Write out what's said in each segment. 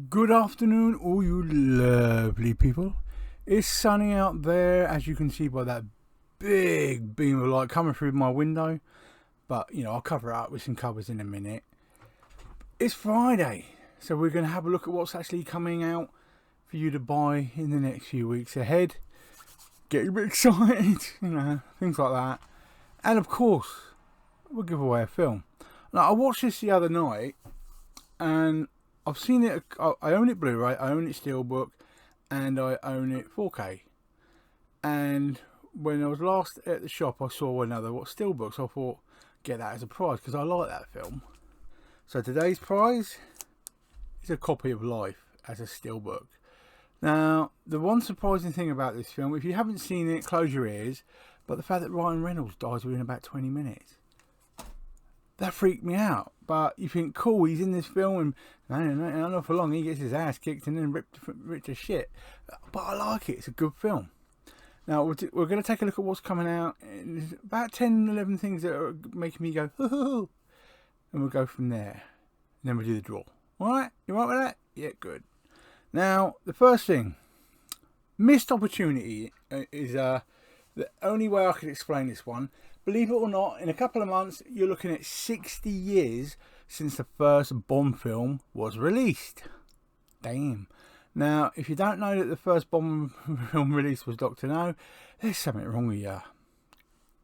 Good afternoon, all you lovely people. It's sunny out there, as you can see by that big beam of light coming through my window. But, I'll cover it up with some covers in a minute. It's Friday, so we're going to have a look at what's actually coming out for you to buy in the next few weeks ahead. Get a bit excited, things like that. And of course, we'll give away a film. Now, I watched this the other night, and I've seen it. I own it Blu-ray, I own it Steelbook, and I own it 4K. And when I was last at the shop, I saw another Steelbook, so I thought, get that as a prize because I like that film. So today's prize is a copy of Life as a Steelbook. Now, the one surprising thing about this film, if you haven't seen it, close your ears, but the fact that Ryan Reynolds dies within about 20 minutes. That freaked me out. But you think, cool, he's in this film and not for long he gets his ass kicked and then ripped to shit. But I like it. It's a good film. Now, we're going to take a look at what's coming out. There's about 10, 11 things that are making me go, hoo-hoo. And we'll go from there. And then we'll do the draw. Alright? You right with that? Yeah, good. Now, the first thing. Missed opportunity is the only way I could explain this one. Believe it or not, in a couple of months, you're looking at 60 years since the first Bond film was released. Damn. Now, if you don't know that the first Bond film released was Dr. No, there's something wrong with you.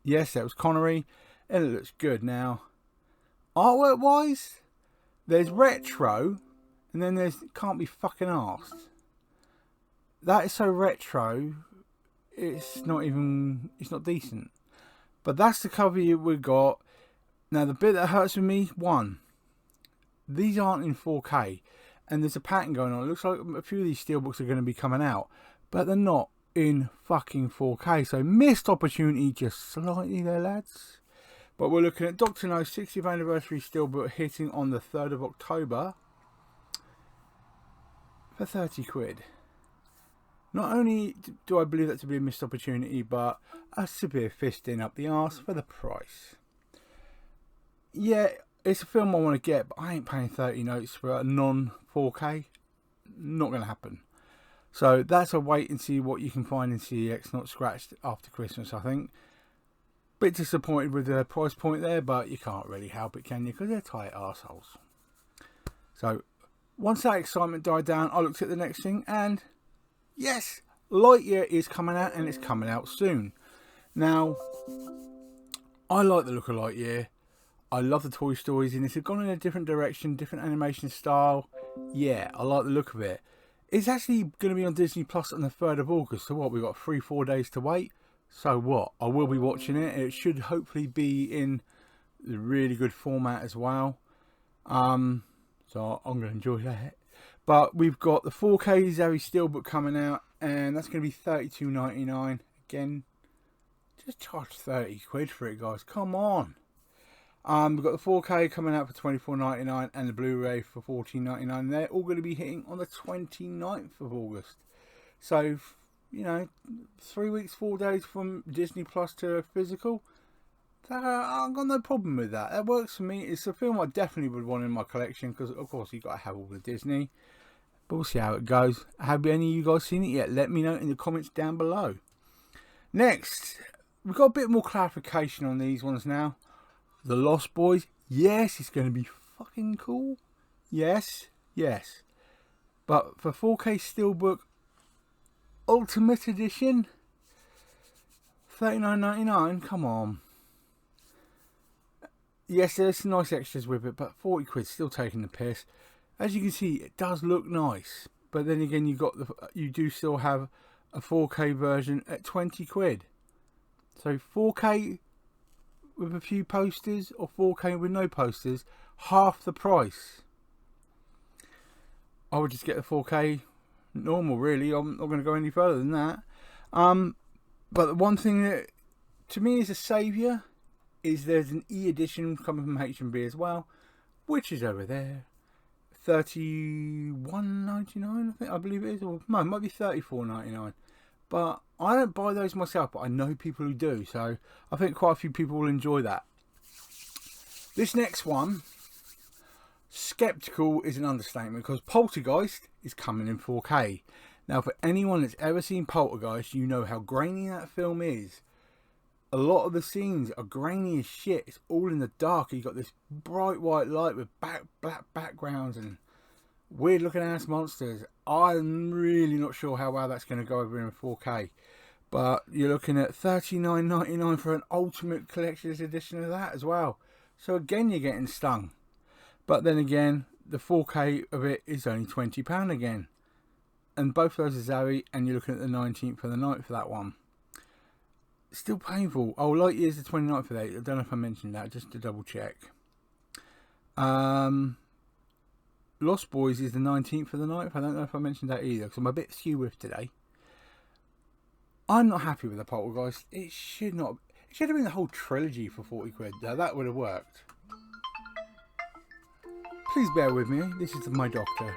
Yes, that was Connery, and it looks good. Now, artwork-wise, there's retro, and then there's can't be fucking arsed. That is so retro, it's not decent. But that's the cover we got. Now, the bit that hurts with me, one, these aren't in 4K. And there's a pattern going on. It looks like a few of these steelbooks are going to be coming out. But they're not in fucking 4K. So, missed opportunity just slightly there, lads. But we're looking at Dr. No's 60th anniversary steelbook hitting on the 3rd of October. For 30 quid. Not only do I believe that to be a missed opportunity, but a severe fisting up the arse for the price. Yeah, it's a film I want to get, but I ain't paying 30 notes for a non-4K. Not going to happen. So that's a wait and see what you can find in CEX, not scratched after Christmas, I think. Bit disappointed with the price point there, but you can't really help it, can you? Because they're tight arseholes. So, once that excitement died down, I looked at the next thing and... yes, Lightyear is coming out, and it's coming out soon. Now, I like the look of Lightyear. I love the Toy Stories, and it's gone in a different direction, different animation style. Yeah, I like the look of it. It's actually going to be on Disney Plus on the 3rd of August. So what, we've got 3-4 days to wait. So what, I will be watching it. It should hopefully be in the really good format as well. So I'm going to enjoy that. But we've got the 4K Zoe Steelbook coming out, and that's going to be $32.99. Again, just charge 30 quid for it, guys. Come on. We've got the 4K coming out for $24.99 and the Blu-ray for $14.99. They're all going to be hitting on the 29th of August. So, 3 weeks, 4 days from Disney Plus to physical. I've got no problem with that. That works for me. It's a film I definitely would want in my collection because, of course, you've got to have all the Disney. But we'll see how it goes. Have any of you guys seen it yet? Let me know in the comments down below. Next, we've got a bit more clarification on these ones now. The Lost Boys. Yes, it's going to be fucking cool. Yes. But for 4K Steelbook Ultimate Edition, $39.99. Come on. Yes, there's some nice extras with it, but 40 quid still taking the piss. As you can see, it does look nice, but then again, you do still have a 4K version at 20 quid. So 4K with a few posters or 4K with no posters, half the price. I would just get the 4K normal, really. I'm not going to go any further than that. But the one thing that to me is a saviour is there's an e-edition coming from HMV as well, which is over there. $31.99, I believe it is, or no, it might be $34.99. But I don't buy those myself, but I know people who do, so I think quite a few people will enjoy that. This next one, Skeptical is an understatement, because Poltergeist is coming in 4K. Now, for anyone that's ever seen Poltergeist, you know how grainy that film is. A lot of the scenes are grainy as shit. It's all in the dark. You got this bright white light with black backgrounds and weird looking ass monsters. I'm really not sure how well that's going to go over in 4K. But you're looking at $39.99 for an Ultimate Collector's Edition of that as well. So again, you're getting stung. But then again, the 4K of it is only £20 again. And both of those are Zoe, and you're looking at the 19th of the night for that one. Still painful. Oh, Lightyear's the 29th for that. I don't know if I mentioned that, just to double check. Lost Boys is the 19th of the night. I don't know if I mentioned that either, because I'm a bit skew with today. I'm not happy with the Poltergeist. It should not. It should have been the whole trilogy for 40 quid. Now, that would have worked. Please bear with me. This is my doctor.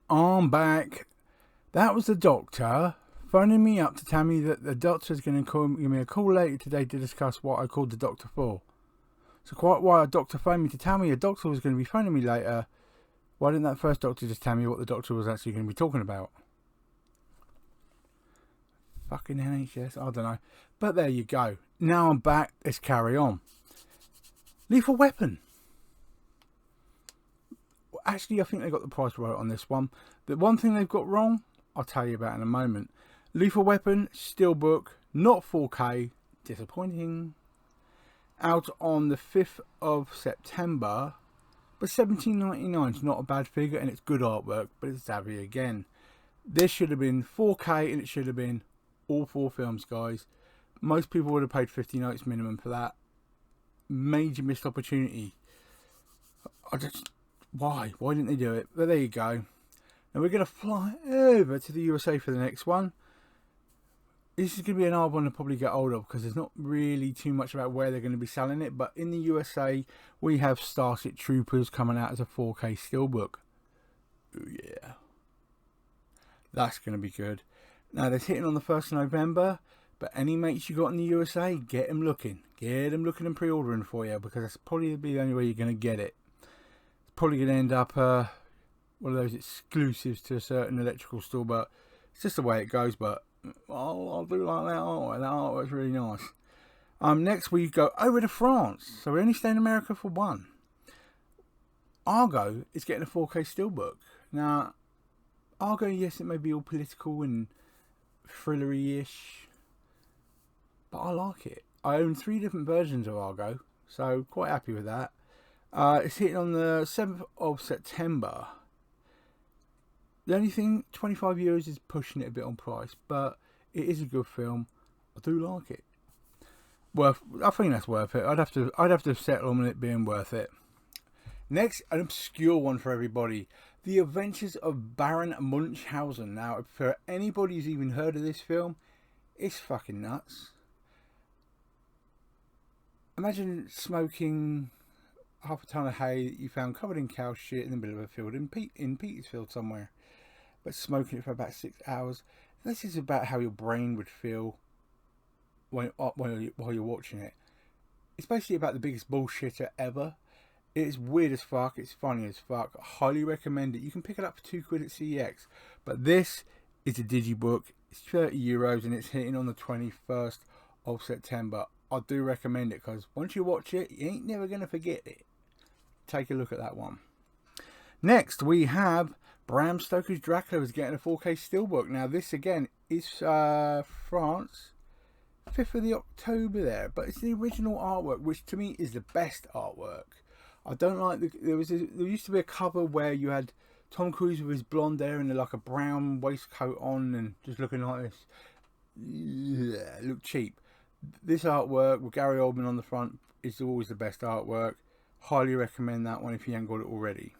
I'm back. That was the doctor phoning me up to tell me that the doctor's going to give me a call later today to discuss what I called the doctor for. So quite why a doctor phoned me to tell me a doctor was going to be phoning me later, why didn't that first doctor just tell me what the doctor was actually going to be talking about? Fucking NHS, I don't know. But there you go. Now I'm back. Let's carry on. Lethal Weapon. Actually, I think they got the price right on this one. The one thing they've got wrong, I'll tell you about in a moment. Lethal Weapon, Steelbook, not 4K, disappointing. Out on the 5th of September, but $17.99 is not a bad figure, and it's good artwork, but it's savvy again. This should have been 4K, and it should have been all 4 films, guys. Most people would have paid 50 notes minimum for that. Major missed opportunity. Why didn't they do it? But there you go. Now we're going to fly over to the USA for the next one. This is going to be an hard one to probably get hold of, because there's not really too much about where they're going to be selling it. But in the USA, we have Starship Troopers coming out as a 4K steelbook. Ooh, yeah. That's going to be good. Now, they're hitting on the 1st of November. But any mates you got in the USA, get them looking. Get them looking and pre-ordering for you, because that's probably the only way you're going to get it. It's probably going to end up one of those exclusives to a certain electrical store. But it's just the way it goes. But I'll do like that artwork. That artwork's really nice. Next we go over to France. So we only stay in America for one. Argo is getting a 4K steelbook. Now, Argo, yes, it may be all political and thrillery-ish, but I like it. I own 3 different versions of Argo, so quite happy with that. It's hitting on the 7th of September. The only thing, €25 is pushing it a bit on price, but it is a good film. I do like it. I think that's worth it. I'd have to settle on it being worth it. Next, an obscure one for everybody: The Adventures of Baron Munchausen. Now, for anybody who's even heard of this film, it's fucking nuts. Imagine smoking half a ton of hay that you found covered in cow shit in the middle of a field in Petersfield somewhere, but smoking it for about 6 hours. This is about how your brain would feel while you're watching it. It's basically about the biggest bullshitter ever. It's weird as fuck. It's funny as fuck. I highly recommend it. You can pick it up for £2 at CEX. But this is a digibook. It's €30 and it's hitting on the 21st of September. I do recommend it, because once you watch it, you ain't never going to forget it. Take a look at that one. Next, we have Bram Stokes' Dracula is getting a 4K steelbook. Now, this again is France. 5th of the October there. But it's the original artwork, which to me is the best artwork. I don't like there used to be a cover where you had Tom Cruise with his blonde hair and like a brown waistcoat on and just looking like this. Yeah, looked cheap. This artwork with Gary Oldman on the front is always the best artwork. Highly recommend that one if you haven't got it already.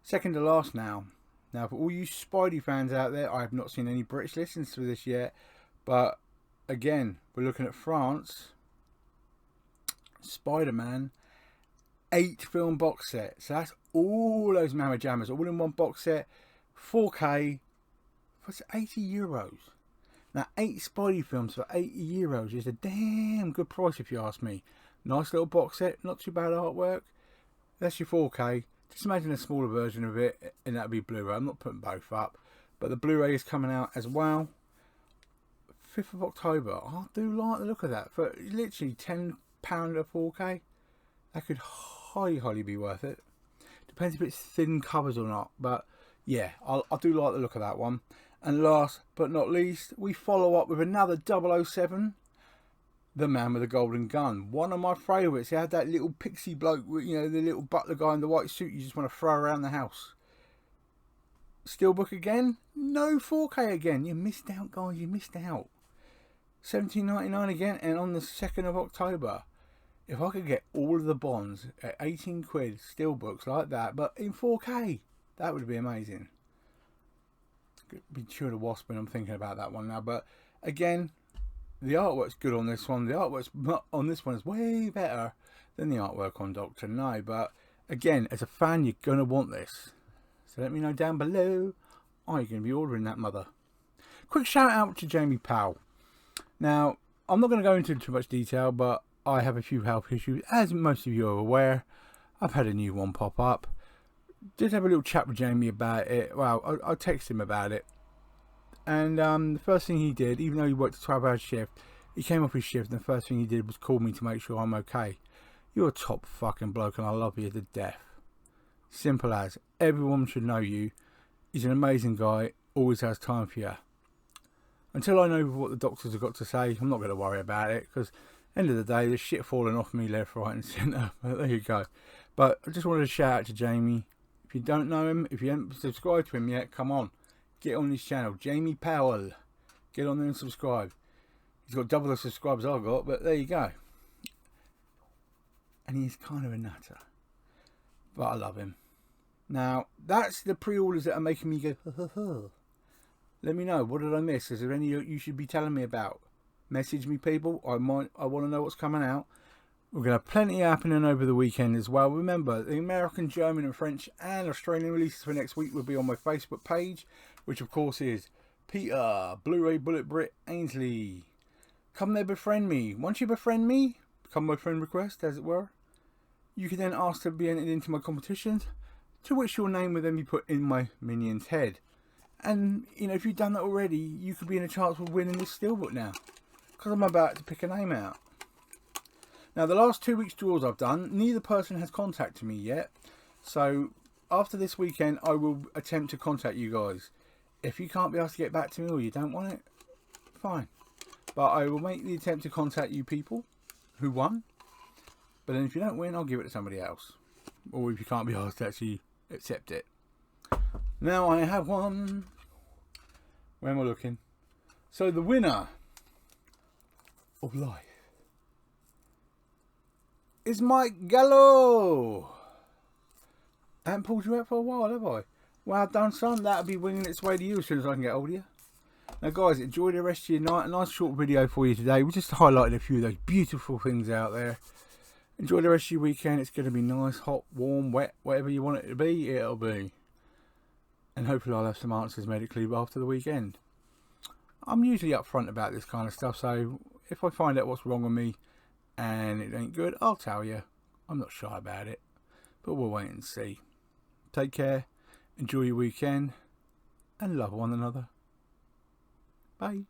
Second to last now. Now, for all you Spidey fans out there, I have not seen any British listings for this yet. But again, we're looking at France. SpiderMan. 8 film box set. So that's all those Mamma Jammers all in one box set 4K for €80. Now 8 Spidey films for €80 is a damn good price if you ask me. Nice little box set, not too bad artwork. That's your 4K. Just imagine a smaller version of it, and that'd be Blu-ray. I'm not putting both up, but the Blu-ray is coming out as well. 5th of October. I do like the look of that. For literally £10 a 4K, that could highly be worth it. Depends if it's thin covers or not, but yeah, I do like the look of that one. And last but not least, we follow up with another 007, The Man with the Golden Gun. One of my favourites. He had that little pixie bloke, you know, the little butler guy in the white suit you just want to throw around the house. Steelbook again? No 4K again. You missed out, guys. You missed out. $17.99 again, and on the 2nd of October. If I could get all of the Bonds at 18 quid, steelbooks like that, but in 4K, that would be amazing. Be chewing a wasp when I'm thinking about that one now, but again, the artwork's good on this one. The artwork's on this one is way better than the artwork on Doctor No, but again, as a fan, you're going to want this. So let me know down below, are you going to be ordering that, mother? Quick shout out to Jamie Powell. Now, I'm not going to go into too much detail, but I have a few health issues, as most of you are aware. I've had a new one pop up. Did have a little chat with Jamie about it. Well, I texted him about it. And the first thing he did, even though he worked a 12-hour shift, he came off his shift and the first thing he did was call me to make sure I'm okay. You're a top fucking bloke and I love you to death. Simple as. Everyone should know you. He's an amazing guy. Always has time for you. Until I know what the doctors have got to say, I'm not going to worry about it. Because end of the day, there's shit falling off me left, right and centre. But there you go. But I just wanted to shout out to Jamie. If you don't know him, if you haven't subscribed to him yet, come on. Get on his channel. Jamie Powell. Get on there and subscribe. He's got double the subscribers I've got, but there you go. And he's kind of a nutter. But I love him. Now, that's the pre-orders that are making me go, ha, ha, ha. Let me know. What did I miss? Is there any you should be telling me about? Message me, people. I want to know what's coming out. We're going to have plenty happening over the weekend as well. Remember, the American, German and French and Australian releases for next week will be on my Facebook page, which of course is Peter, Blu-ray Bullet Brit Ainsley. Come there, befriend me. Once you befriend me, become my friend request, as it were, you can then ask to be entered into my competitions, to which your name will then be put in my minion's head. And, you know, if you've done that already, you could be in a chance of winning this steelbook now, because I'm about to pick a name out. Now, the last 2 weeks draws I've done, neither person has contacted me yet. So, after this weekend, I will attempt to contact you guys. If you can't be asked to get back to me or you don't want it, fine. But I will make the attempt to contact you people who won. But then if you don't win, I'll give it to somebody else. Or if you can't be asked to actually accept it. Now I have one. Where am I looking? So, the winner of life is Mike Gallo. I haven't pulled you out for a while, have I? Well done, son. That'll be winging its way to you as soon as I can get hold of you. Now, guys, enjoy the rest of your night. A nice short video for you today. We just highlighted a few of those beautiful things out there. Enjoy the rest of your weekend. It's going to be nice, hot, warm, wet, whatever you want it to be, it'll be. And hopefully I'll have some answers medically after the weekend. I'm usually upfront about this kind of stuff, so if I find out what's wrong with me and it ain't good, I'll tell you. I'm not shy about it, but we'll wait and see. Take care, enjoy your weekend, and love one another. Bye.